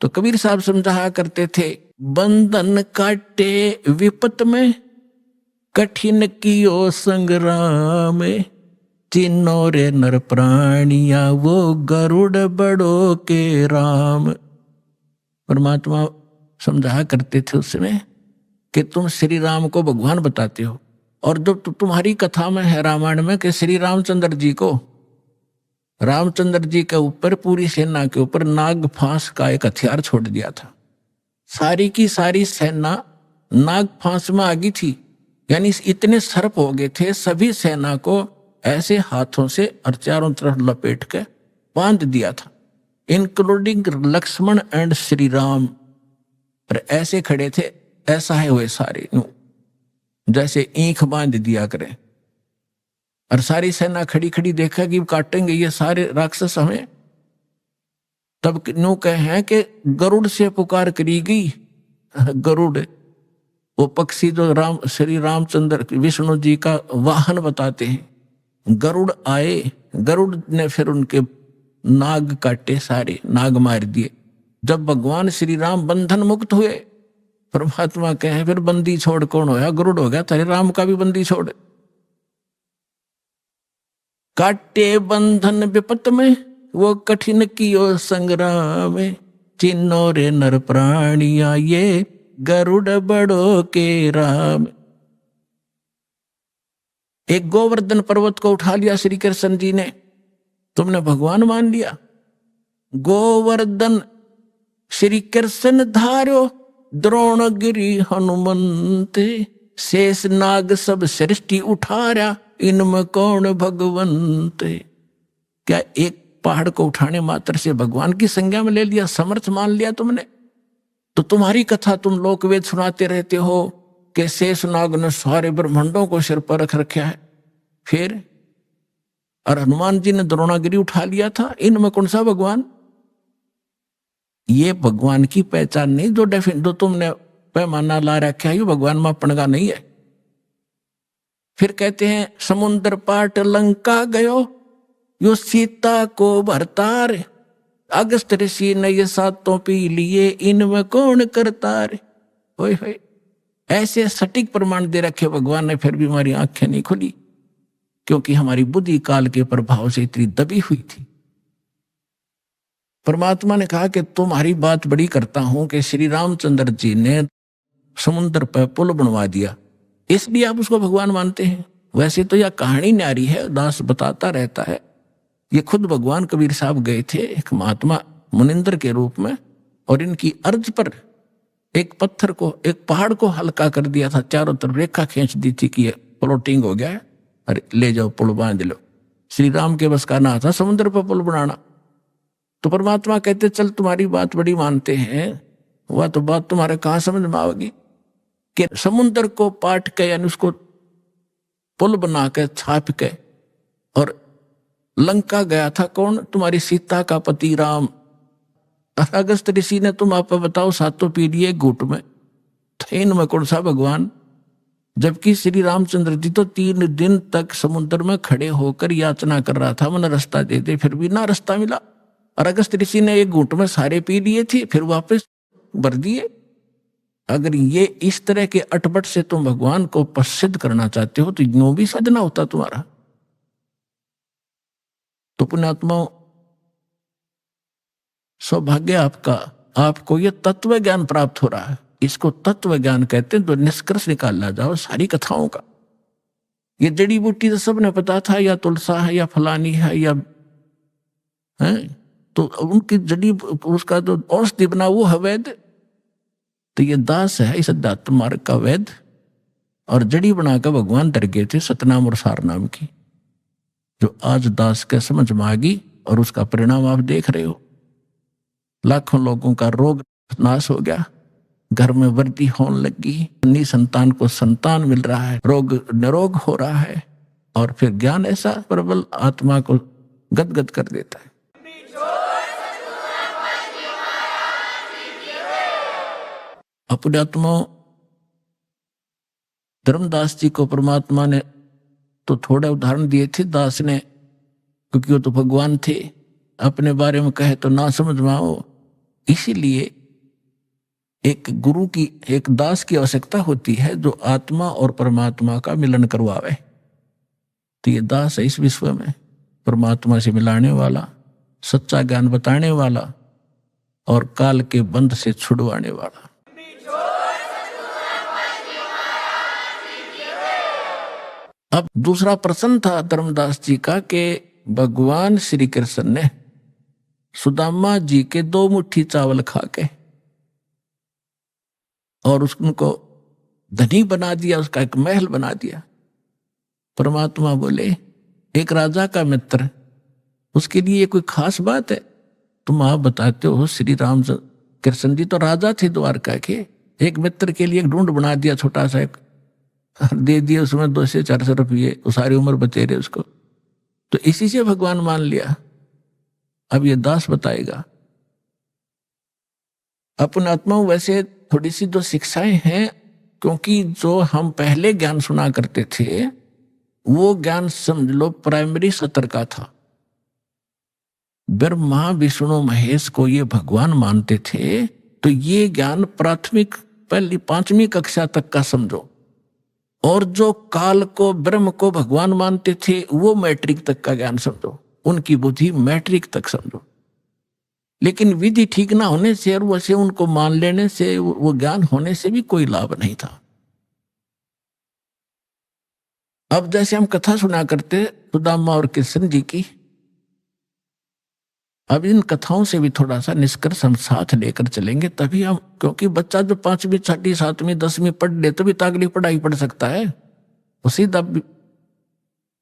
तो कबीर साहब समझाया करते थे, बंधन काटे विपत में, कठिन कियो संग्राम, चिन्नो रे नर प्राणिया, वो गरुड़ बड़ो के राम। परमात्मा समझाया करते थे उस समय कि तुम श्री राम को भगवान बताते हो, और जब तुम्हारी कथा में है रामायण में कि श्री रामचंद्र जी को, रामचंद्र जी के ऊपर पूरी सेना के ऊपर नाग फांस का एक हथियार छोड़ दिया था। सारी की सारी सेना नाग फांस में आ गई थी, यानी इतने सर्प हो गए थे, सभी सेना को ऐसे हाथों से और चारों तरफ लपेट के बांध दिया था, इंक्लूडिंग लक्ष्मण एंड श्री राम। पर ऐसे खड़े थे, ऐसा है हुए सारे, जैसे ईंख बांध दिया करें, और सारी सेना खड़ी खड़ी देखा कि काटेंगे ये सारे राक्षस हमें। तब न्यू कहे हैं कि गरुड़ से पुकार करी गई। गरुड़ वो पक्षी जो श्री रामचंद्र विष्णु जी का वाहन बताते हैं। गरुड़ आए, गरुड़ ने फिर उनके नाग काटे, सारे नाग मार दिए। जब भगवान श्री राम बंधन मुक्त हुए, परमात्मा कहे फिर बंदी छोड़ कौन होया? गरुड़ हो गया, तेरे राम का भी बंदी छोड़। काटे बंधन विपत में, वो कठिन कियो संग्राम, चिन्नो रे नर प्राणिया, ये गरुड़ बड़ो के राम। एक गोवर्धन पर्वत को उठा लिया श्री कृष्ण जी ने, तुमने भगवान मान लिया। गोवर्धन श्री कृष्ण धार्यो, द्रोणगिरी हनुमंते, शेष नाग सब सृष्टि उठारा, इनमें कौन भगवंत। क्या एक पहाड़ को उठाने मात्र से भगवान की संज्ञा में ले लिया, समर्थ मान लिया तुमने? तो तुम्हारी कथा तुम लोकवेद सुनाते रहते हो कि शेष नाग ने सारे ब्रह्मांडों को सिर पर रख रखा है, फिर और हनुमान जी ने द्रोणागिरी उठा लिया था, इनमें कौन सा भगवान? ये भगवान की पहचान नहीं, जो तुमने पैमाना ला रखा है, ये भगवान मापन का नहीं है। फिर कहते हैं समुद्र पाट लंका गयो, यो सीता को भरतार, अगस्त ऋषि ने ये सातों पी लिए, इनमें कौन करतार। होय होय, ऐसे सटीक प्रमाण दे रखे भगवान ने, फिर भी हमारी आंखें नहीं खुली, क्योंकि हमारी बुद्धि काल के प्रभाव से इतनी दबी हुई थी। परमात्मा ने कहा कि तुम्हारी बात बड़ी करता हूं कि श्री रामचंद्र जी ने समुद्र पर पुल बनवा दिया, इसलिए आप उसको भगवान मानते हैं। वैसे तो यह कहानी न्यारी है, दास बताता रहता है। ये खुद भगवान कबीर साहब गए थे एक महात्मा मुनिंद्र के रूप में, और इनकी अर्ज पर एक पत्थर को, एक पहाड़ को हल्का कर दिया था, चारों तरफ रेखा खींच दी थी कि ये फ्लोटिंग हो गया है, अरे ले जाओ पुल बांध लो। श्री राम के बस का ना था समुद्र पर पुल बनाना। तो परमात्मा कहते चल तुम्हारी बात बड़ी मानते हैं, वह तो बात तुम्हारे कहां समझ में आवेगी कि समुद्र को पाट के, यानी उसको पुल बना के छाप के, और लंका गया था कौन? तुम्हारी सीता का पति राम। अगस्त ऋषि ने तुम आप बताओ सातों पीढ़ी घूट में, इनमें कौन सा भगवान? जबकि श्री रामचंद्र जी तो 3 दिन तक समुद्र में खड़े होकर याचना कर रहा था, मन रास्ता दे दे, फिर भी ना रास्ता मिला। और अगस्त ऋषि ने एक घूंट में सारे पी लिए थे, फिर वापस भर दिए। अगर ये इस तरह के अटपट से तुम भगवान को प्रसिद्ध करना चाहते हो तो यूं भी सजना होता तुम्हारा। तो पुण्यात्माओं, सौभाग्य आपका, आपको यह तत्व ज्ञान प्राप्त हो रहा है। इसको तत्व ज्ञान कहते हैं। तो निष्कर्ष निकाला जाओ सारी कथाओं का। ये जड़ी बूटी तो सबने पता था, या तुलसा है या फलानी है या है, तो उनकी जड़ी उसका जो औषधि बना वो है वैद। तो ये दास है इस अध्यात्म मार्ग का वैद, और जड़ी बनाकर भगवान डर गए थे सतनाम और सार नाम की, जो आज दास के समझ में आ गई, और उसका परिणाम आप देख रहे हो। लाखों लोगों का रोग नाश हो गया, घर में वृद्धि होने लगी, अन्य संतान को संतान मिल रहा है, रोग निरोग हो रहा है, और फिर ज्ञान ऐसा प्रबल आत्मा को गदगद कर देता है। अपने आत्मा धर्मदास जी को परमात्मा ने तो थोड़े उदाहरण दिए थे दास ने, क्योंकि वो तो भगवान थे। अपने बारे में कहे तो ना समझ में आओ इसीलिए एक गुरु की, एक दास की आवश्यकता होती है जो आत्मा और परमात्मा का मिलन करवावे। तो ये दास है इस विश्व में, परमात्मा से मिलाने वाला, सच्चा ज्ञान बताने वाला और काल के बंध से छुड़वाने वाला। अब दूसरा प्रश्न था धर्मदास जी का कि भगवान श्री कृष्ण ने सुदामा जी के 2 मुट्ठी चावल खा के और उनको धनी बना दिया, उसका एक महल बना दिया। परमात्मा बोले एक राजा का मित्र, उसके लिए ये कोई खास बात है? तुम आप बताते हो श्री राम कृष्ण जी तो राजा थे द्वारका के, एक मित्र के लिए एक ढूंढ बना दिया छोटा सा, एक दे दिए उसमें 200 से 400 रुपये, वो सारी उम्र बचे रहे उसको, तो इसी से भगवान मान लिया। अब ये दास बताएगा अपने आत्मा वैसे थोड़ी सी जो शिक्षाएं हैं, क्योंकि जो हम पहले ज्ञान सुना करते थे वो ज्ञान समझ लो प्राइमरी स्तर का था। ब्रह्मा विष्णु महेश को ये भगवान मानते थे, तो ये ज्ञान प्राथमिक पहली 5वीं कक्षा तक का समझो। और जो काल को ब्रह्म को भगवान मानते थे वो मैट्रिक तक का ज्ञान समझो, उनकी बुद्धि मैट्रिक तक समझो। लेकिन विधि ठीक ना होने से और वैसे उनको मान लेने से, वो ज्ञान होने से भी कोई लाभ नहीं था। अब जैसे हम कथा सुना करते सुदामा और कृष्ण जी की, अब इन कथाओं से भी थोड़ा सा निष्कर्ष हम साथ लेकर चलेंगे, तभी हम, क्योंकि बच्चा जो 5वीं 6वीं 7वीं 10वीं पढ़ ले तो भी तागली पढ़ाई पढ़ सकता है, वो सीधा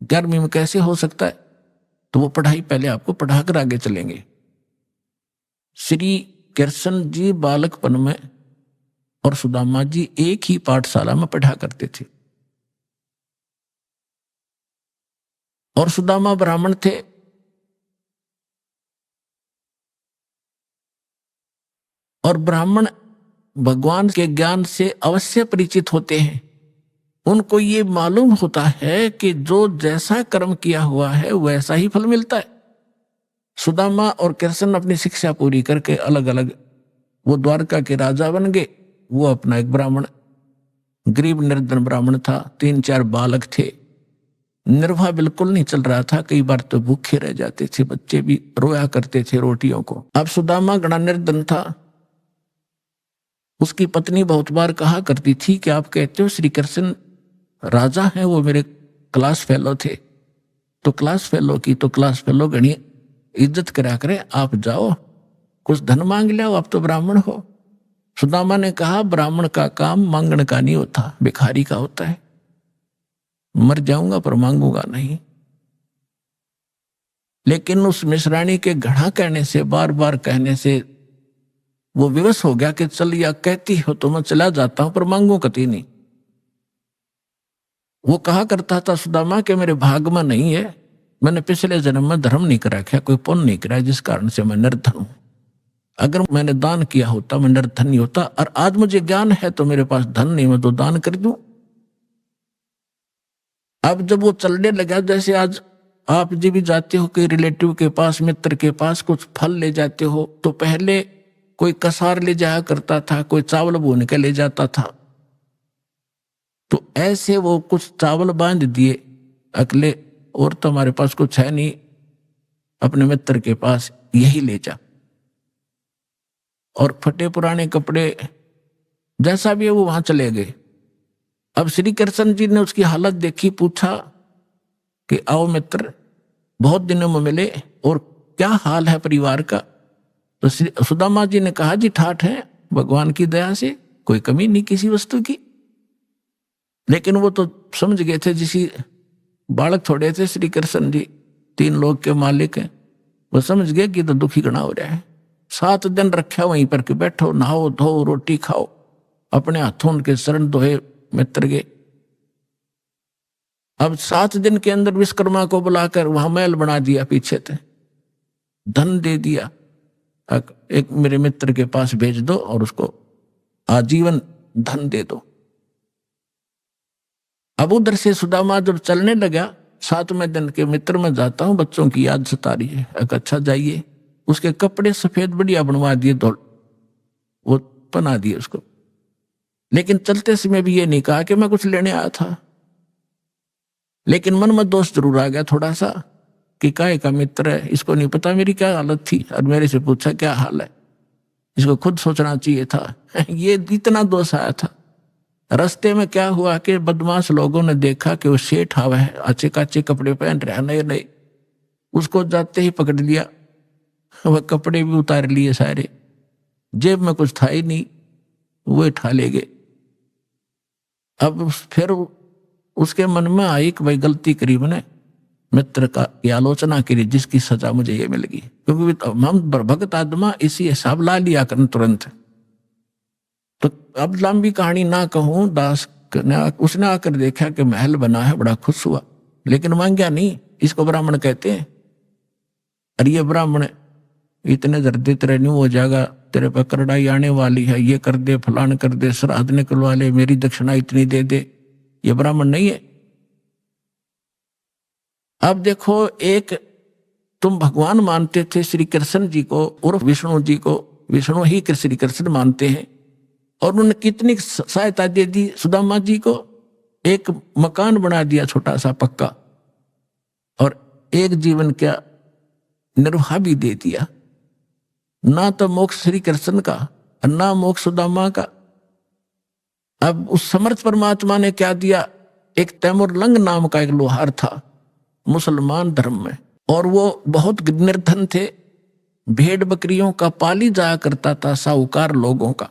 11वीं में कैसे हो सकता है? तो वो पढ़ाई पहले आपको पढ़ाकर आगे चलेंगे। श्री कृष्ण जी बालकपन में और सुदामा जी एक ही पाठशाला में पढ़ा करते थे, और सुदामा ब्राह्मण थे और ब्राह्मण भगवान के ज्ञान से अवश्य परिचित होते हैं। उनको ये मालूम होता है कि जो जैसा कर्म किया हुआ है वैसा ही फल मिलता है। सुदामा और कृष्ण अपनी शिक्षा पूरी करके अलग अलग वो द्वारका के राजा बन गए। वो अपना एक ब्राह्मण, गरीब निर्धन ब्राह्मण था, 3-4 बालक थे, निर्वाह बिल्कुल नहीं चल रहा था, कई बार तो भूखे रह जाते थे, बच्चे भी रोया करते थे रोटियों को। अब सुदामा गणा निर्धन था, उसकी पत्नी बहुत बार कहा करती थी कि आप कहते हो श्री कृष्ण राजा हैं, वो मेरे क्लास फेलो थे, तो क्लास फेलो की तो क्लास फेलो गणी इज्जत करा करे, आप जाओ कुछ धन मांग लिया, आप तो ब्राह्मण हो। सुदामा ने कहा ब्राह्मण का काम मांगने का नहीं होता, भिखारी का होता है, मर जाऊंगा पर मांगूंगा नहीं। लेकिन उस मिश्राणी के घड़ा कहने से, बार बार कहने से वो विवश हो गया कि चल या कहती हो तो मैं चला जाता हूं पर मांगू कति नहीं। वो कहा करता था सुदामा कि मेरे भाग में नहीं है, मैंने पिछले जन्म में धर्म नहीं करा, क्या कोई पुण्य नहीं करा, जिस कारण से मैं निर्धन हूं। अगर मैंने दान किया होता मैं निर्धन नहीं होता, और आज मुझे ज्ञान है तो मेरे पास धन नहीं, मैं तो दान कर दूं। अब जब वो चलने लगा, जैसे आज आप जी भी जाते हो कि रिलेटिव के पास, मित्र के पास कुछ फल ले जाते हो, तो पहले कोई कसार ले जाया करता था, कोई चावल भून के ले जाता था। तो ऐसे वो कुछ चावल बांध दिए अगले, और तो हमारे पास कुछ है नहीं, अपने मित्र के पास यही ले जा। और फटे पुराने कपड़े जैसा भी है वो वहां चले गए। अब श्री कृष्ण जी ने उसकी हालत देखी, पूछा कि आओ मित्र, बहुत दिनों में मिले और क्या हाल है परिवार का? तो श्री सुदामा जी ने कहा जी ठाठ है, भगवान की दया से कोई कमी नहीं किसी वस्तु की। लेकिन वो तो समझ गए थे, जिसी बालक थोड़े थे श्री कृष्ण जी, 3 लोग के मालिक हैं, वो समझ गए कि तो दुखी गणा हो रहा है। 7 दिन रखा वहीं पर कि बैठो, नहाओ धो, रोटी खाओ, अपने हाथों उनके शरण दोहे मित्र गए। अब 7 दिन के अंदर विश्वकर्मा को बुलाकर वहां महल बना दिया, पीछे थे, धन दे दिया, एक मेरे मित्र के पास भेज दो और उसको आजीवन धन दे दो। अब उधर से सुदामा जब चलने लगा, 7वें दिन के मित्र में जाता हूं, बच्चों की याद सता रही है। अच्छा जाइए, उसके कपड़े सफेद बढ़िया बनवा दिए, पना दिए उसको। लेकिन चलते समय भी ये नहीं कहा कि मैं कुछ लेने आया था। लेकिन मन में दोष जरूर आ गया थोड़ा सा कि काहे का मित्र है, इसको नहीं पता मेरी क्या हालत थी और मेरे से पूछा क्या हाल है, इसको खुद सोचना चाहिए था। ये इतना दोष आया था। रास्ते में क्या हुआ कि बदमाश लोगों ने देखा कि वो सेठ आवा है, अच्छे काचे कपड़े पहन रहा नए नए, उसको जाते ही पकड़ लिया। वह कपड़े भी उतार लिए सारे, जेब में कुछ था ही नहीं, वो उठा ले गए। अब फिर उसके मन में आई कि भाई गलती करी मैंने, मित्र का ये आलोचना करी जिसकी सजा मुझे ये मिल गई। क्योंकि हम भगत आत्मा इसी हिसाब ला लिया करन तुरंत। तो अब लंबी कहानी ना कहूं, दास ने उसने आकर देखा कि महल बना है, बड़ा खुश हुआ, लेकिन मांगा नहीं। इसको ब्राह्मण कहते हैं। अरे ये ब्राह्मण इतने दर्दे तेरे नहीं हो जाएगा, तेरे पर करड़ाई आने वाली है, ये कर दे फलान कर दे, श्राद्ध निकलवा ले, मेरी दक्षिणा इतनी दे दे, ये ब्राह्मण नहीं है। अब देखो, एक तुम भगवान मानते थे श्री कृष्ण जी को उर्फ विष्णु जी को, विष्णु ही श्री कृष्ण मानते हैं, और उन्होंने कितनी सहायता दे दी सुदामा जी को। एक मकान बना दिया छोटा सा पक्का, और एक जीवन का निर्वाह भी दे दिया। ना तो मोक्ष श्री कृष्ण का और ना मोक्ष सुदामा का। अब उस समर्थ परमात्मा ने क्या दिया, एक तैमुरलंग नाम का एक लोहार था मुसलमान धर्म में, और वो बहुत निर्धन थे, भेड़ बकरियों का पाली जाया करता था, साहूकार लोगों का।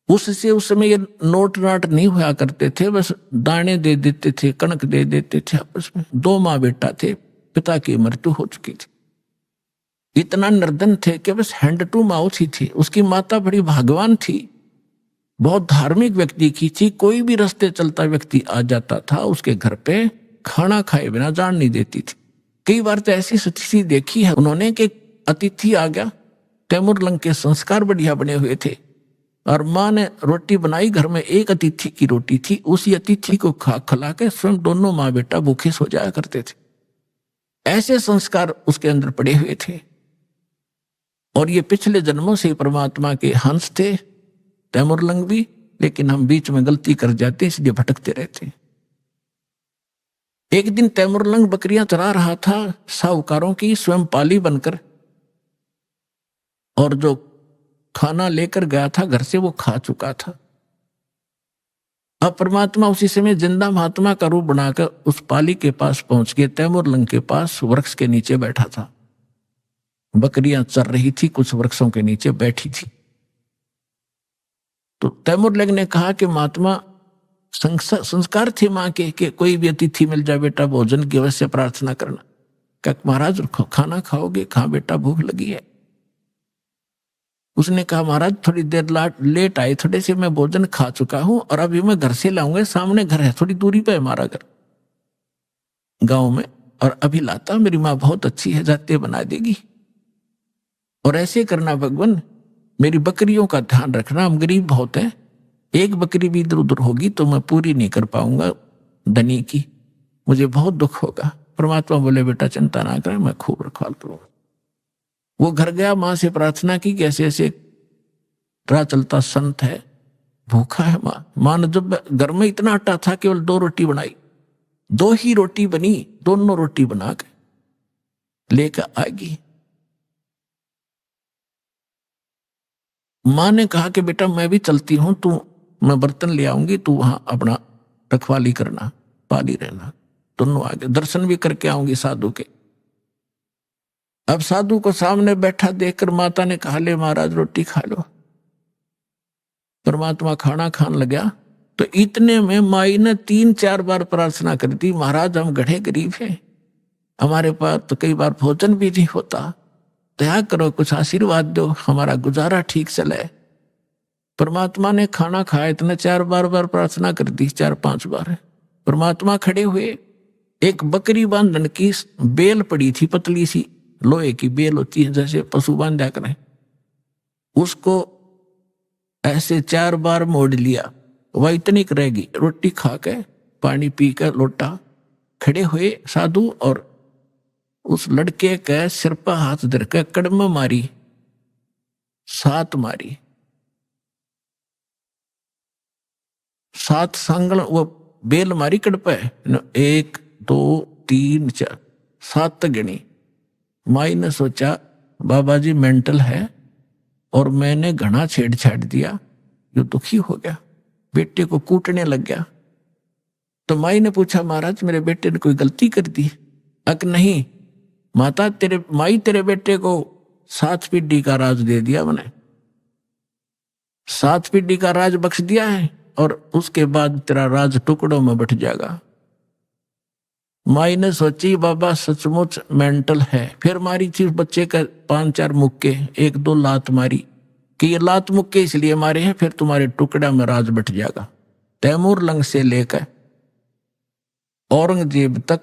उससे उस समय ये नोट नाट नहीं हुआ करते थे, बस दाने दे देते थे, कणक दे देते थे आपस में। 2 माँ बेटा थे, पिता की मृत्यु हो चुकी थी। इतना निर्धन थे कि बस हैंड टू माउथ ही थी। उसकी माता बड़ी भाग्यवान थी, बहुत धार्मिक व्यक्ति की थी। कोई भी रास्ते चलता व्यक्ति आ जाता था, उसके घर पे खाना खाए बिना जान नहीं देती थी। कई बार तो ऐसी स्थिति देखी है उन्होंने कि अतिथि आ गया, तैमुरलंग के संस्कार बढ़िया बने हुए थे, और माँ ने रोटी बनाई, घर में एक अतिथि की रोटी थी, उसी अतिथि को खिला के स्वयं दोनों माँ बेटा भूखे सो जाया करते थे। ऐसे संस्कार उसके अंदर पड़े हुए थे। और ये पिछले जन्मों से परमात्मा के हंस थे तैमुरलंग भी, लेकिन हम बीच में गलती कर जाते इसलिए भटकते रहते। एक दिन तैमुरलंग बकरियां चरा रहा था साहूकारों की स्वयं पाली बनकर, और जो खाना लेकर गया था घर से वो खा चुका था। अब परमात्मा उसी समय जिंदा महात्मा का रूप बनाकर उस पाली के पास पहुंच गए। तैमुरलंग के पास वृक्ष के नीचे बैठा था, बकरियां चर रही थी, कुछ वृक्षों के नीचे बैठी थी। तो तैमुरलंग ने कहा कि महात्मा, संस्कार थे माँ के कि कोई भी अतिथि मिल जाए बेटा भोजन की अवश्य प्रार्थना करना। क्या महाराज खाना खाओगे? कहाँ बेटा, भूख लगी है। उसने कहा महाराज थोड़ी देर लेट आए, थोड़े से मैं भोजन खा चुका हूं, और अभी मैं घर से लाऊंगा, सामने घर है, थोड़ी दूरी पे है हमारा घर गांव में, और अभी लाता, मेरी माँ बहुत अच्छी है, जाते बना देगी। और ऐसे करना भगवान, मेरी बकरियों का ध्यान रखना, हम गरीब बहुत हैं, एक बकरी भी इधर उधर होगी तो मैं पूरी नहीं कर पाऊंगा धनी की, मुझे बहुत दुख होगा। परमात्मा बोले बेटा चिंता ना करें, मैं खूब रखवाल करूंगा। वो घर गया, माँ से प्रार्थना की कि ऐसे ऐसे राह चलता संत है, भूखा है माँ ने जब घर में इतना आटा था केवल 2 रोटी बनाई, 2 ही रोटी बनी, दोनों रोटी बना के लेकर आएगी। माँ ने कहा कि बेटा मैं भी चलती हूं, तू मैं बर्तन ले आऊंगी, तू वहां अपना रखवाली करना, पाली रहना। दोनों आगे दर्शन भी करके आऊंगी साधु के। अब साधु को सामने बैठा देखकर माता ने कहा ले महाराज रोटी खा लो। परमात्मा खाना खान लगा तो इतने में माई ने 3-4 बार प्रार्थना कर दी, महाराज हम गढ़े गरीब हैं, हमारे पास तो कई बार भोजन भी नहीं होता, दया करो, कुछ आशीर्वाद दो, हमारा गुजारा ठीक चले। परमात्मा ने खाना खाया, इतने 4 बार प्रार्थना कर दी, 4-5 बार। परमात्मा खड़े हुए, एक बकरी बांधन की बेल पड़ी थी, पतली सी लोहे की बेल होती है जैसे पशु बांधा करें, उसको ऐसे 4 बार मोड़ लिया, वह इतनी रहेगी। रोटी खा के पानी पी कर लोटा खड़े हुए साधु, और उस लड़के के सिर पर हाथ धर के कड़म मारी, 7 मारी। 7 सांगल वो बेल मारी कड़पे 1 2 3 4 7 तक गिनी। माई ने सोचा बाबा जी मेंटल है और मैंने घना छेड़छाड़ दिया, जो दुखी हो गया, बेटे को कूटने लग गया। तो माई ने पूछा महाराज मेरे बेटे ने कोई गलती कर दी? अक नहीं माता, तेरे बेटे को 7 पीढ़ी का राज दे दिया मैंने, 7 पीढ़ी का राज बख्श दिया है और उसके बाद तेरा राज टुकड़ों में बट जाएगा। माई ने सोची बाबा सचमुच मेंटल है। फिर मारी थी बच्चे का 5-4 मुक्के, 1-2 लात मारी कि ये लात मुक्के इसलिए मारे हैं, फिर तुम्हारे टुकड़ा में राज बट जाएगा। तैमूर लंग से लेकर औरंगजेब तक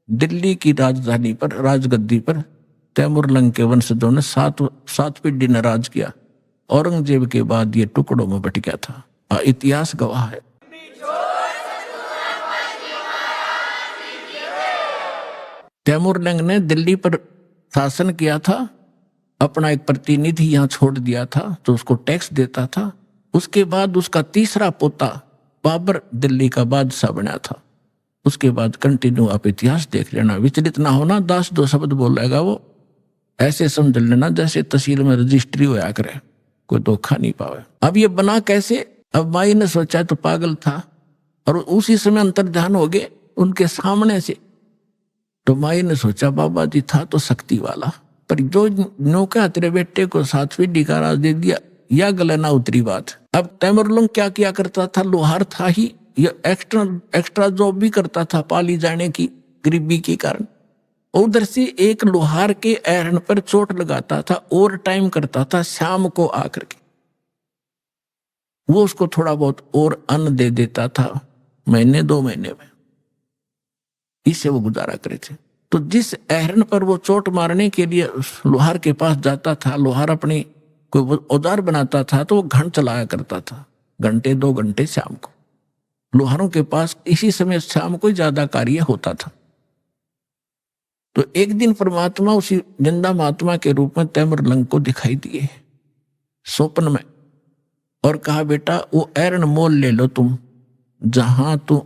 दिल्ली की राजधानी पर, राजगद्दी पर तैमूर लंग के वंशजों ने 7 पीढ़ी ने राज किया। औरंगजेब के बाद ये टुकड़ों में बट गया था। इतिहास गवाह है। तैमूर लंग ने दिल्ली पर शासन किया था, अपना एक प्रतिनिधि यहां छोड़ दिया था तो उसको टैक्स देता था। उसके बाद उसका तीसरा पोता बाबर दिल्ली का बादशाह बना था। उसके बाद कंटिन्यू आप इतिहास देख लेना, विचलित ना होना। 10-2 शब्द बोलेगा वो, ऐसे समझ लेना जैसे तहसील में रजिस्ट्री होया करे, कोई धोखा नहीं पावे। अब ये बना कैसे? अब माई ने सोचा तो पागल था और उसी समय अंतर्ध्यान हो गए उनके सामने से। तो माई ने सोचा बाबा जी था तो शक्ति वाला, पर जो नौका तेरे बेटे को 7 पीढ़ी का राज दे दिया, या गले ना उतरी बात। अब तैमूर लंग क्या किया करता था? लोहार था ही, ये एक्स्ट्रा जॉब भी करता था पाली जाने की गरीबी के कारण। उधर से एक लोहार के एरन पर चोट लगाता था, ओवर टाइम करता था शाम को आकर के। वो उसको थोड़ा बहुत और अन्न दे देता था महीने 2 महीने में, इससे वो गुजारा करे थे। तो जिस एरन पर वो चोट मारने के लिए लोहार के पास जाता था, लोहार अपनी कोई औजार बनाता था तो वो घंट चलाया करता था, घंटे 2 घंटे शाम को। लोहारों के पास इसी समय शाम को ज्यादा कार्य होता था। तो एक दिन परमात्मा उसी जिंदा महात्मा के रूप में तैमूर लंग को दिखाई दिए स्वप्न में और कहा बेटा वो एरन मोल ले लो तुम, जहां तू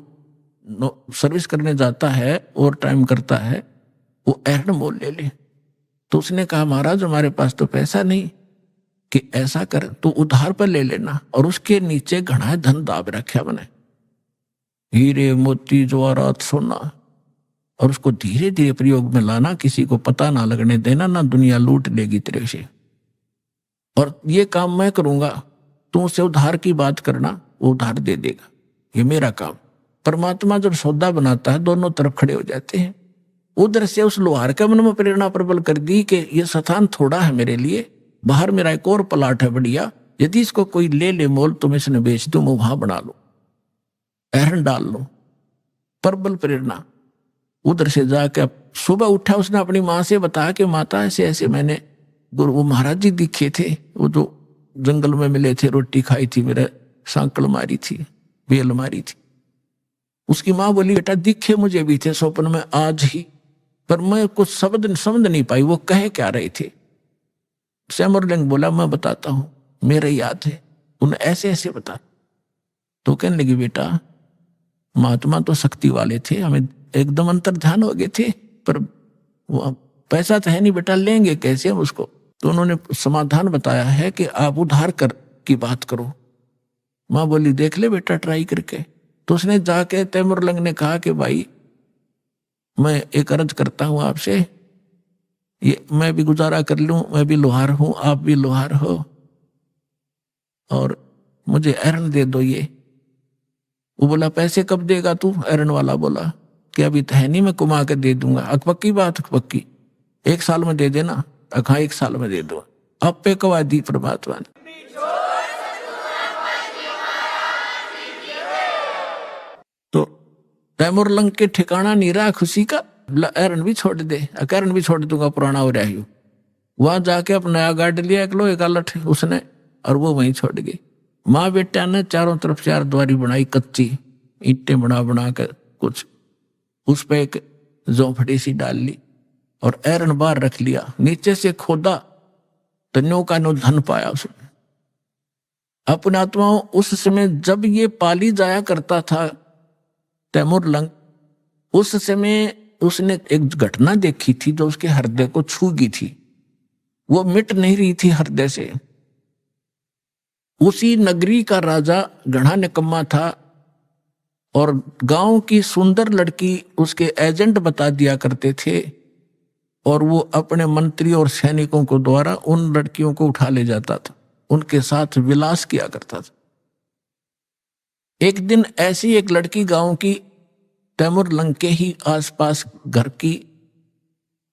सर्विस करने जाता है और टाइम करता है, वो एरन मोल ले ले। तो उसने कहा महाराज हमारे पास तो पैसा नहीं, कि ऐसा कर तू उधार पर ले लेना और उसके नीचे घना धन दाब रखा मैंने, हीरे मोती जवाहरात सोना, और उसको धीरे धीरे प्रयोग में लाना, किसी को पता ना लगने देना, ना दुनिया लूट लेगी तेरे से। और ये काम मैं करूंगा, तू उससे उधार की बात करना, वो उधार दे देगा, ये मेरा काम। परमात्मा जब सौदा बनाता है दोनों तरफ खड़े हो जाते हैं। उधर से उस लोहार के मन में प्रेरणा प्रबल कर दी कि ये स्थान थोड़ा है मेरे लिए, बाहर मेरा एक और प्लाट है बढ़िया, यदि इसको कोई ले ले मोल तो मैं इसने बेच दूं, मैं वहां बना लूं, एरन डाल लूं। प्रबल प्रेरणा। उधर से जाकर सुबह उठा, उसने अपनी माँ से बताया कि माता ऐसे ऐसे मैंने गुरु वो महाराज जी दिखे थे, वो जो जंगल में मिले थे, रोटी खाई थी, मेरे सांकल मारी थी, बेल मारी थी। उसकी माँ बोली बेटा दिखे मुझे भी थे स्वप्न में आज ही, पर मैं कुछ शब्द समझ नहीं पाई वो कहे क्या रहे थे। तैमूर लंग बोला मैं बताता हूं, मेरे याद है, उन्हें ऐसे ऐसे बता। तो कहने लगी बेटा महात्मा तो शक्ति वाले थे, हमें एकदम अंतर्ध्यान हो गए थे, पर वो पैसा तो है नहीं बेटा, लेंगे कैसे हम उसको। तो उन्होंने समाधान बताया है कि आप उधार कर की बात करो। माँ बोली देख ले बेटा ट्राई करके। तो उसने जाके तैमूर लंग ने कहा कि भाई मैं एक अर्ज करता हूं आपसे, ये मैं भी गुजारा कर लूं, मैं भी लोहार हूं, आप भी लोहार हो, और मुझे एरन दे दो ये। वो बोला पैसे कब देगा तू? एरन वाला बोला कि अभी तो है नहीं, मैं कुमा के दे दूंगा। पक्की बात? पक्की, 1 साल में दे देना। हाँ 1 साल में दे दो। अब पे कवा दी परमात्मा ने। तो तैमूर लंग के ठिकाना नहीं रहा खुशी का, एरन भी छोड़ दे, एरन भी छोड़ दूंगा, पुराना हो रहा है। वहां जाके अपना नया गार्ड लिया एक लोहे का लठ उसने, और वो वहीं छोड़ गई। माँ बेटा ने चारों तरफ 4 द्वारी बनाई, कच्ची ईंटें बना बना कर कुछ, उस पे एक झोंपड़ी सी डाल ली और एरन बाहर रख लिया। नीचे से खोदा तो नो का नो धन पाया उसने। अपने आत्माओं, उस समय जब ये पाली जाया करता था तैमूर लंग, उस समय उसने एक घटना देखी थी जो उसके हृदय को छू गई थी, वो मिट नहीं रही थी हृदय से। उसी नगरी का राजा घना निकम्मा था और गांव की सुंदर लड़की उसके एजेंट बता दिया करते थे, और वो अपने मंत्री और सैनिकों को द्वारा उन लड़कियों को उठा ले जाता था, उनके साथ विलास किया करता था। एक दिन ऐसी एक लड़की गांव की तैमूर लंग के ही आसपास घर की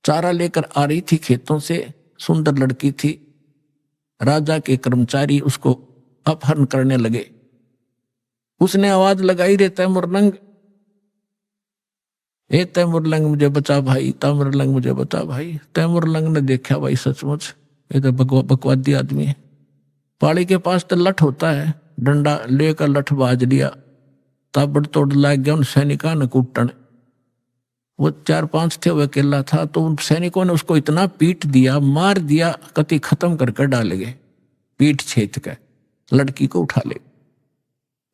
चारा लेकर आ रही थी खेतों से, सुंदर लड़की थी। राजा के कर्मचारी उसको अपहरण करने लगे। उसने आवाज लगाई, रे तैमूर लंग, ए तैमूर लंग मुझे बचा भाई, तैमूर लंग मुझे बचा भाई। तैमूर लंग ने देखा भाई सचमुच ये तो बकवादी आदमी है। पाड़ी के पास तो लठ होता है, डंडा लेकर लठ बाज लिया, ताबड़तोड़ लाग गया उन सैनिकों ने कूटने। वो 4-5 थे, वो अकेला था, तो उन सैनिकों ने उसको इतना पीट दिया, मार दिया, कति खत्म करके डाले गए, पीठ छेद कर लड़की को उठा ले।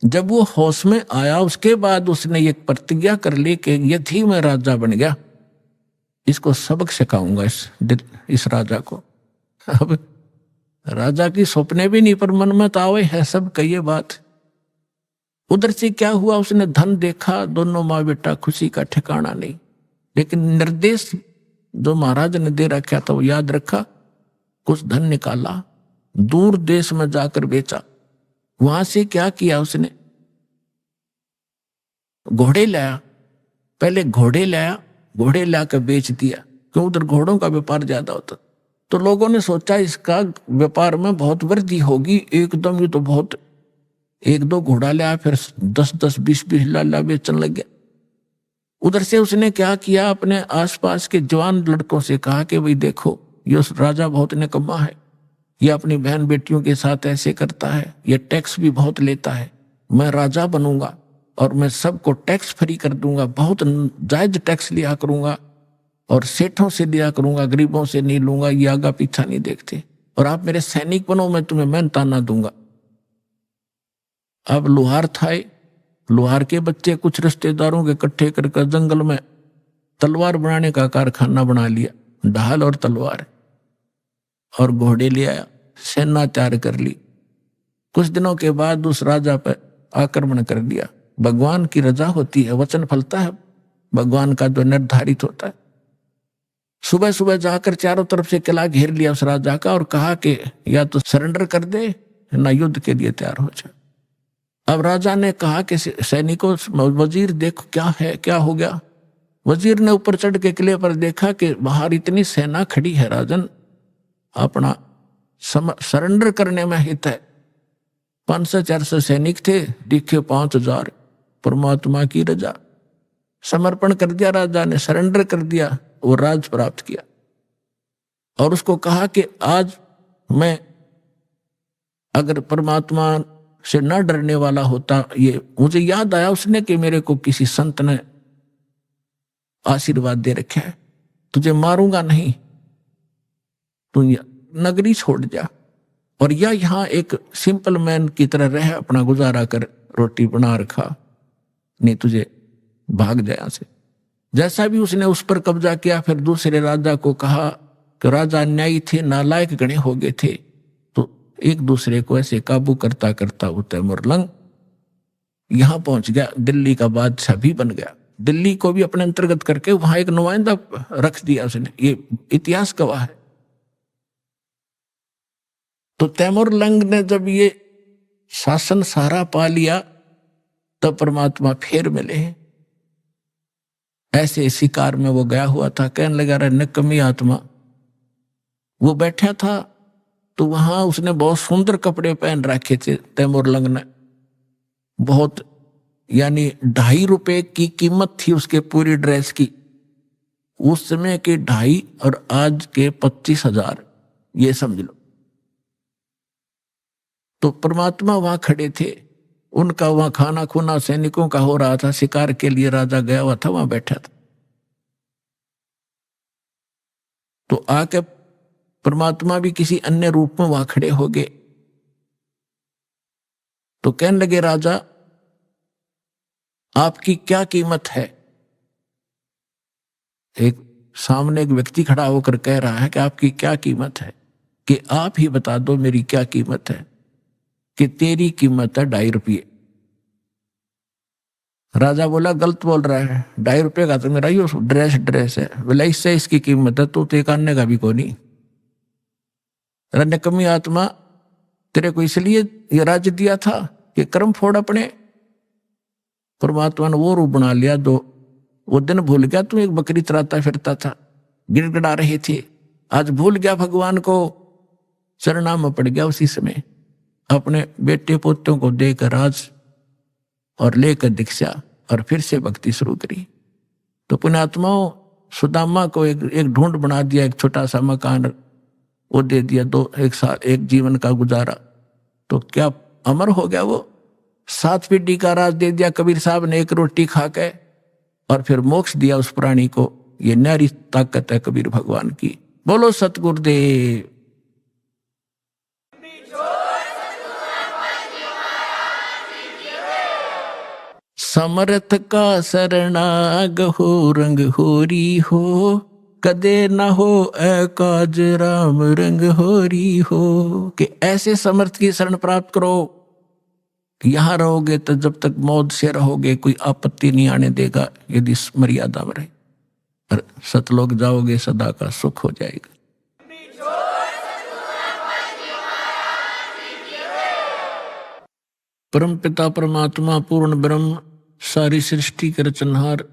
जब वो होश में आया उसके बाद उसने एक प्रतिज्ञा कर ली कि यदि मैं राजा बन गया, इसको सबक सिखाऊंगा इस राजा को। अब राजा की सपने भी नहीं, पर मन में तो आवे है सब कहिए बात। उधर से क्या हुआ, उसने धन देखा, दोनों माँ बेटा खुशी का ठिकाना नहीं। लेकिन निर्देश जो महाराज ने दे रखा था वो याद रखा, कुछ धन निकाला, दूर देश में जाकर बेचा। वहां से क्या किया उसने, घोड़े लाया, पहले घोड़े लाया, घोड़े लाकर बेच दिया, क्यों उधर घोड़ों का व्यापार ज्यादा होता। तो लोगों ने सोचा इसका व्यापार में बहुत वृद्धि होगी, एकदम ये तो बहुत, 1-2 घोड़ा लाया, फिर 10-10, 20-20 लाला बेचने लग गया। उधर से उसने क्या किया, अपने आसपास के जवान लड़कों से कहा कि भाई देखो ये राजा बहुत निकम्मा है, ये अपनी बहन बेटियों के साथ ऐसे करता है, ये टैक्स भी बहुत लेता है, मैं राजा बनूंगा और मैं सबको टैक्स फ्री कर दूंगा, बहुत जायज टैक्स लिया करूंगा और सेठों से लिया करूंगा, गरीबों से नहीं लूंगा, ये आगा पीछा नहीं देखते, और आप मेरे सैनिक बनो, मैं तुम्हें मेहनताना दूंगा। अब लोहार था, लोहार के बच्चे कुछ रिश्तेदारों के इकट्ठे करके जंगल में तलवार बनाने का कारखाना बना लिया, ढाल और तलवार, और घोड़े ले आया, सेना तैयार कर ली। कुछ दिनों के बाद उस राजा पर आक्रमण कर दिया। भगवान की रजा होती है, वचन फलता है भगवान का जो निर्धारित होता है। सुबह सुबह जाकर चारों तरफ से किला घेर लिया उस राजा का और कहा कि या तो सरेंडर कर दे ना युद्ध के लिए तैयार हो जाए। अब राजा ने कहा कि सैनिकों, वजीर देखो क्या है, क्या हो गया। वजीर ने ऊपर चढ़ के किले पर देखा कि बाहर इतनी सेना खड़ी है राजन, अपना सरेंडर करने में हित है। 500-400 सैनिक थे, दिखे 5000, परमात्मा की रजा, समर्पण कर दिया राजा ने, सरेंडर कर दिया, वो राज प्राप्त किया। और उसको कहा कि आज मैं अगर परमात्मा से न डरने वाला होता, ये मुझे याद आया उसने कि मेरे को किसी संत ने आशीर्वाद दे रखा है, तुझे मारूंगा नहीं, तू नगरी छोड़ जा और या यहाँ एक सिंपल मैन की तरह रह, अपना गुजारा कर, रोटी बना रखा, नहीं तुझे भाग जाए से। जैसा भी उसने उस पर कब्जा किया, फिर दूसरे राजा को कहा कि राजा अन्यायी थे, नालायक गणे हो गए थे, तो एक दूसरे को ऐसे काबू करता करता वो तैमूर लंग यहां पहुंच गया, दिल्ली का बादशाह भी बन गया। दिल्ली को भी अपने अंतर्गत करके वहां एक नुमाइंदा रख दिया उसने, ये इतिहास गवाह है। तो तैमूर लंग ने जब ये शासन सारा पा लिया तब परमात्मा फिर मिले। ऐसे शिकार में वो गया हुआ था, कहने लगा रहा निकम्मी आत्मा। वो बैठा था तो वहां उसने बहुत सुंदर कपड़े पहन रखे थे तैमूर लंग ने, बहुत, यानी 2.5 रुपए की कीमत थी उसके पूरी ड्रेस की, उस समय के 2.5 और आज के 25,000, ये समझ लो। तो परमात्मा वहां खड़े थे, उनका वहां खाना खुना सैनिकों का हो रहा था, शिकार के लिए राजा गया हुआ था, वहां बैठा था। तो आके परमात्मा भी किसी अन्य रूप में वहां खड़े हो गए। तो कहने लगे राजा आपकी क्या कीमत है। एक सामने एक व्यक्ति खड़ा होकर कह रहा है कि आपकी क्या कीमत है, कि आप ही बता दो मेरी क्या कीमत है। कि तेरी कीमत है 2.5 रुपये। राजा बोला गलत बोल रहा है, 2.5 रुपये का तो मेरा यो ड्रेस है, बोला इससे इसकी कीमत है, तो एक आने का भी को नहीं। कमी आत्मा तेरे को इसलिए ये राज्य दिया था कि कर्म फोड़ अपने। परमात्मा ने वो रूप बना लिया, दो वो दिन भूल गया तू एक बकरी चराता फिरता था, गिड़गिड़ा रहे थे, आज भूल गया भगवान को, चरणा में पड़ गया उसी समय। अपने बेटे पोतों को देकर आज और लेकर दीक्षा और फिर से भक्ति शुरू करी। तो पुण्यात्माओं सुदामा को एक ढूंढ बना दिया, एक छोटा सा मकान वो दे दिया, एक साल एक जीवन का गुजारा, तो क्या अमर हो गया वो। 7 पीढ़ी का राज दे दिया कबीर साहब ने, एक रोटी खा के, और फिर मोक्ष दिया उस प्राणी को। ये न्यारी ताकत है कबीर भगवान की। बोलो सतगुरुदेव। समर्थ का शरणाग हो रंग होरी हो, कदे न हो एकाज राम रंग होरी हो। कि ऐसे समर्थ की शरण प्राप्त करो, यहां रहोगे तो जब तक मौत से रहोगे कोई आपत्ति नहीं आने देगा, यदि मर्यादा में रहे। और सतलोक जाओगे सदा का सुख हो जाएगा। परम पिता परमात्मा पूर्ण ब्रह्म सारी सृष्टि के रचनहार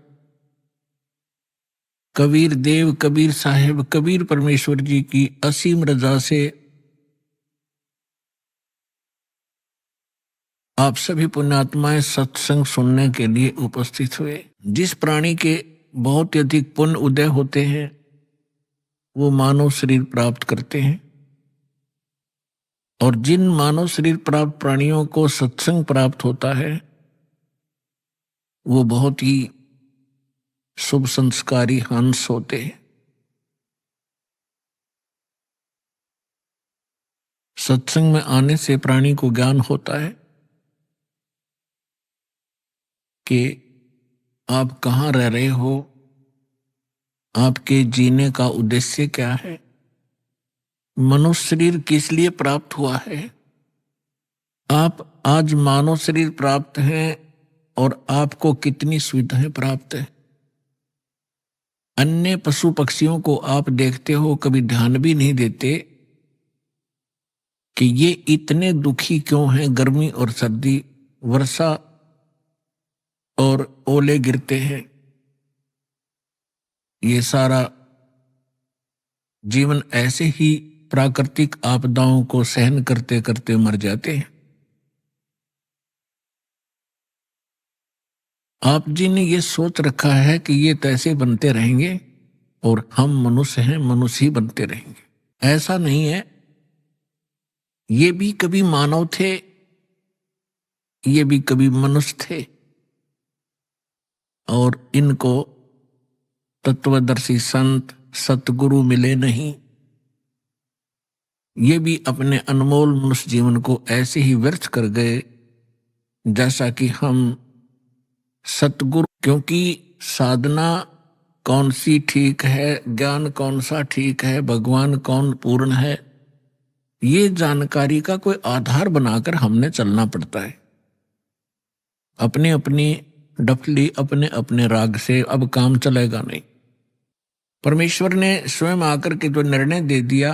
कबीर देव कबीर साहेब कबीर परमेश्वर जी की असीम रजा से आप सभी पुण्यात्माएं सत्संग सुनने के लिए उपस्थित हुए। जिस प्राणी के बहुत ही अधिक पुण्य उदय होते हैं वो मानव शरीर प्राप्त करते हैं, और जिन मानव शरीर प्राप्त प्राणियों को सत्संग प्राप्त होता है वो बहुत ही शुभ संस्कारी हंस होते हैं। सत्संग में आने से प्राणी को ज्ञान होता है कि आप कहाँ रह रहे हो, आपके जीने का उद्देश्य क्या है, मनुष्य शरीर किस लिए प्राप्त हुआ है। आप आज मानव शरीर प्राप्त हैं और आपको कितनी सुविधाएं प्राप्त है। अन्य पशु पक्षियों को आप देखते हो, कभी ध्यान भी नहीं देते कि ये इतने दुखी क्यों हैं। गर्मी और सर्दी, वर्षा और ओले गिरते हैं, ये सारा जीवन ऐसे ही प्राकृतिक आपदाओं को सहन करते करते मर जाते हैं। आप जी ने ये सोच रखा है कि ये तो ऐसे बनते रहेंगे और हम मनुष्य हैं, मनुष्य ही बनते रहेंगे। ऐसा नहीं है। ये भी कभी मानव थे, ये भी कभी मनुष्य थे, और इनको तत्वदर्शी संत सतगुरु मिले नहीं। ये भी अपने अनमोल मनुष्य जीवन को ऐसे ही व्यर्थ कर गए जैसा कि हम सतगुरु। क्योंकि साधना कौन सी ठीक है, ज्ञान कौन सा ठीक है, भगवान कौन पूर्ण है, ये जानकारी का कोई आधार बनाकर हमने चलना पड़ता है। अपनी अपनी डफली अपने अपने राग से अब काम चलेगा नहीं। परमेश्वर ने स्वयं आकर के जो निर्णय दे दिया,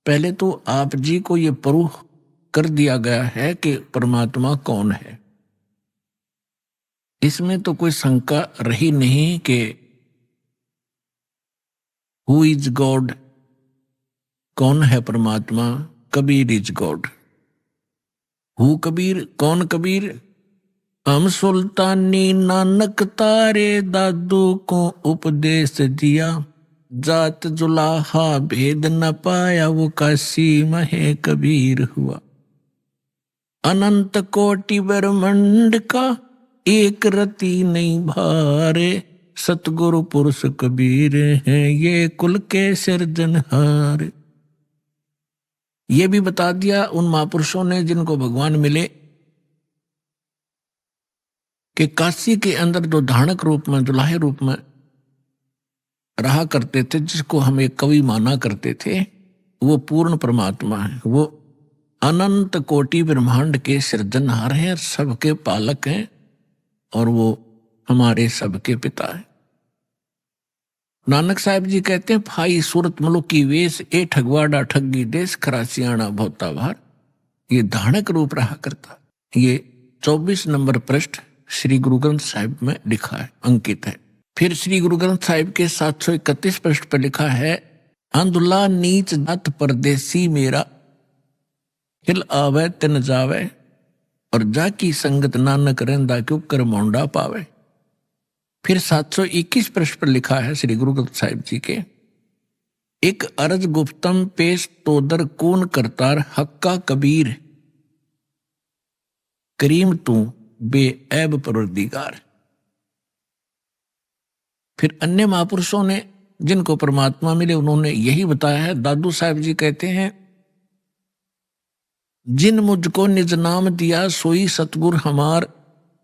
पहले तो आप जी को ये प्रूफ कर दिया गया है कि परमात्मा कौन है। इसमें तो कोई शंका रही नहीं कि हु इज गॉड, कौन है परमात्मा। Kabir is God. Who Kabir, कौन कबीर। हम सुल्तानी नानक तारे दादू को उपदेश दिया, जात जुलाहा भेद न पाया वो काशी महे कबीर हुआ। अनंत कोटि ब्रह्मांड का एक रति नहीं भारे, सतगुरु पुरुष कबीर हैं ये कुल के सिरजनहार। ये भी बता दिया उन महापुरुषों ने जिनको भगवान मिले कि काशी के अंदर जो धानक रूप में, दुल्हे रूप में रहा करते थे, जिसको हम एक कवि माना करते थे, वो पूर्ण परमात्मा है। वो अनंत कोटि ब्रह्मांड के सृजनहार हैं, सबके पालक हैं, और वो हमारे सबके पिता है। नानक साहब जी कहते हैं, फाई सूरत मलुकी वेश, ए ठगवाड़ा ठगी देश, खरासियाना भोता भार। ये धानक रूप रहा करता। ये 24 नंबर पृष्ठ श्री गुरु ग्रंथ साहिब में लिखा है, अंकित है। फिर श्री गुरु ग्रंथ साहिब के 731 पृष्ठ पर लिखा है, अंधुला नीच जात परदेसी मेरा, हिल आवे तिन जावे, और जाकी संगत नानक रहंदा क्यों कर मोंडा पावे। फिर 721 पृष्ठ पर लिखा है श्री गुरु ग्रंथ साहिब जी के, एक अर्ज गुप्तम पेश तोदर कून करतार, हक्का कबीर करीम तू बेऐब परवरदिगार। फिर अन्य महापुरुषों ने जिनको परमात्मा मिले, उन्होंने यही बताया है। दादू साहब जी कहते हैं, जिन मुझको निज नाम दिया सोई सतगुर हमार,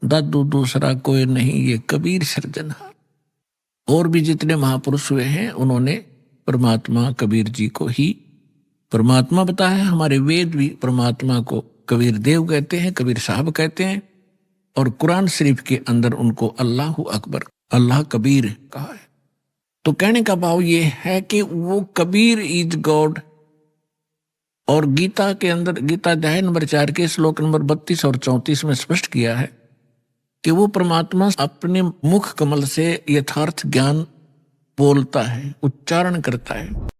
दादू दूसरा कोई नहीं ये कबीर सृजनहार। और भी जितने महापुरुष हुए हैं, उन्होंने परमात्मा कबीर जी को ही परमात्मा बताया। हमारे वेद भी परमात्मा को कबीर देव कहते हैं, कबीर साहब कहते हैं, और कुरान शरीफ के अंदर उनको अल्लाह अकबर, अल्लाह कबीर कहा है। तो कहने का भाव ये है कि वो कबीर इज गॉड। और गीता के अंदर, गीता अध्याय नंबर 4 के श्लोक नंबर 32 और 34 में स्पष्ट किया है कि वो परमात्मा अपने मुख कमल से यथार्थ ज्ञान बोलता है, उच्चारण करता है।